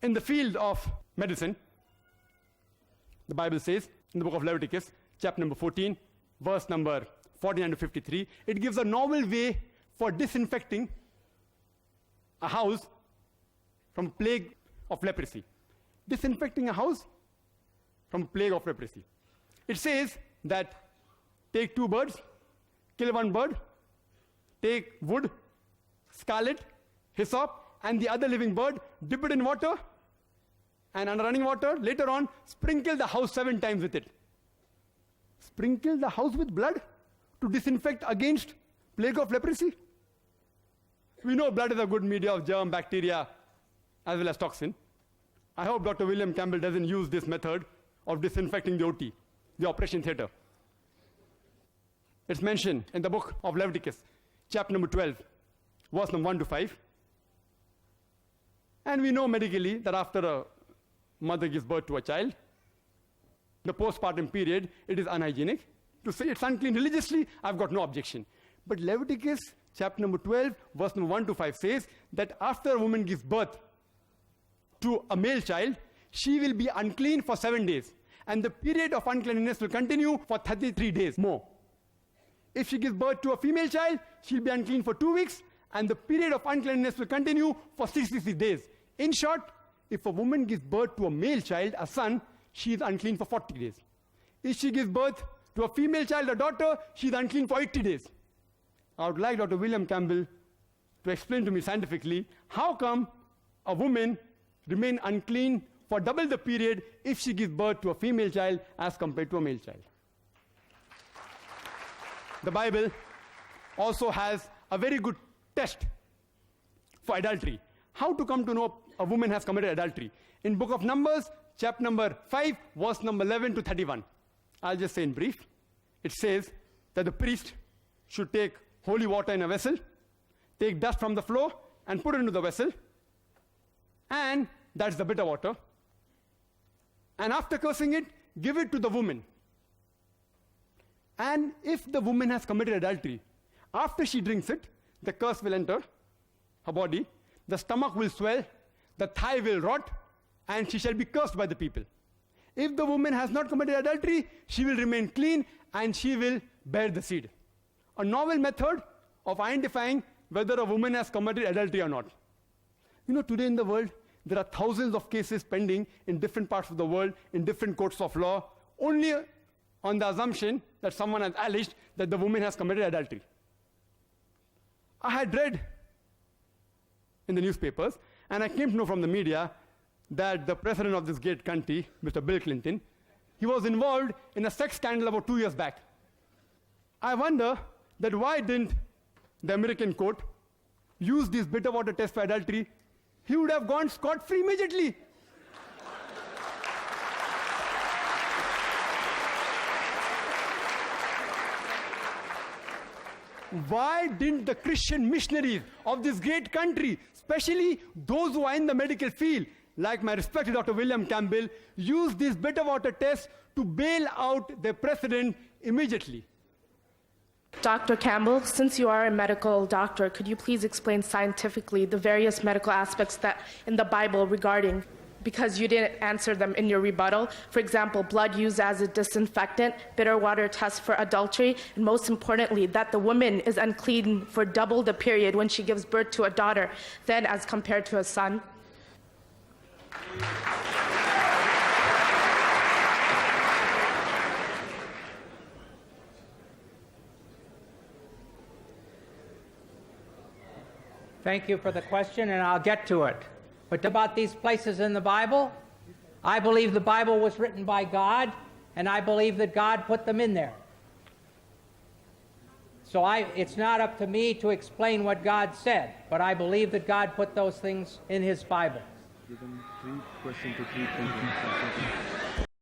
In the field of medicine, the Bible says in the book of Leviticus, chapter number 14, verse number 49 to 53, it gives a novel way for disinfecting a house from plague of leprosy. Disinfecting a house from plague of leprosy. It says that take 2 birds, kill 1 bird, take wood, scarlet, hyssop, and the other living bird, dip it in water, and under running water, later on, sprinkle the house 7 times with it. Sprinkle the house with blood to disinfect against plague of leprosy? We know blood is a good media of germ, bacteria, as well as toxin. I hope Dr. William Campbell doesn't use this method of disinfecting the OT, the operation theater. It's mentioned in the book of Leviticus, chapter number 12, verse number 1 to 5. And we know medically that after a mother gives birth to a child, the postpartum period, it is unhygienic. To say it's unclean religiously, I've got no objection. But Leviticus chapter number 12, verse number 1 to 5 says that after a woman gives birth to a male child, she will be unclean for 7 days. And the period of uncleanness will continue for 33 days more. If she gives birth to a female child, she'll be unclean for 2 weeks, and the period of uncleanness will continue for 66 days. In short, if a woman gives birth to a male child, a son, she is unclean for 40 days. If she gives birth to a female child, a daughter, she is unclean for 80 days. I would like Dr. William Campbell to explain to me scientifically how come a woman remains unclean for double the period if she gives birth to a female child as compared to a male child. The Bible also has a very good test for adultery. How to come to know a woman has committed adultery? In book of Numbers, chapter number 5, verse number 11 to 31. I'll just say in brief. It says that the priest should take holy water in a vessel, take dust from the floor, and put it into the vessel. And that's the bitter water. And after cursing it, give it to the woman. And if the woman has committed adultery, after she drinks it, the curse will enter her body, the stomach will swell, the thigh will rot, and she shall be cursed by the people. If the woman has not committed adultery, she will remain clean and she will bear the seed. A novel method of identifying whether a woman has committed adultery or not. You know, today in the world, there are thousands of cases pending in different parts of the world, in different courts of law, only on the assumption that someone has alleged that the woman has committed adultery. I had read in the newspapers, and I came to know from the media that the president of this great country, Mr. Bill Clinton, he was involved in a sex scandal about 2 years back. I wonder that why didn't the American court use this bitter water test for adultery? He would have gone scot-free immediately. Why didn't the Christian missionaries of this great country, especially those who are in the medical field, like my respected Dr. William Campbell, use this bitter water test to bail out their president immediately? Dr. Campbell, since you are a medical doctor, could you please explain scientifically the various medical aspects that in the Bible regarding, because you didn't answer them in your rebuttal, for example, blood used as a disinfectant, bitter water test for adultery, and most importantly, that the woman is unclean for double the period when she gives birth to a daughter than as compared to a son? Thank you for the question, and I'll get to it. But about these places in the Bible, I believe the Bible was written by God, and I believe that God put them in there. So it's not up to me to explain what God said, but I believe that God put those things in His Bible. Give them 3 questions to 3 points.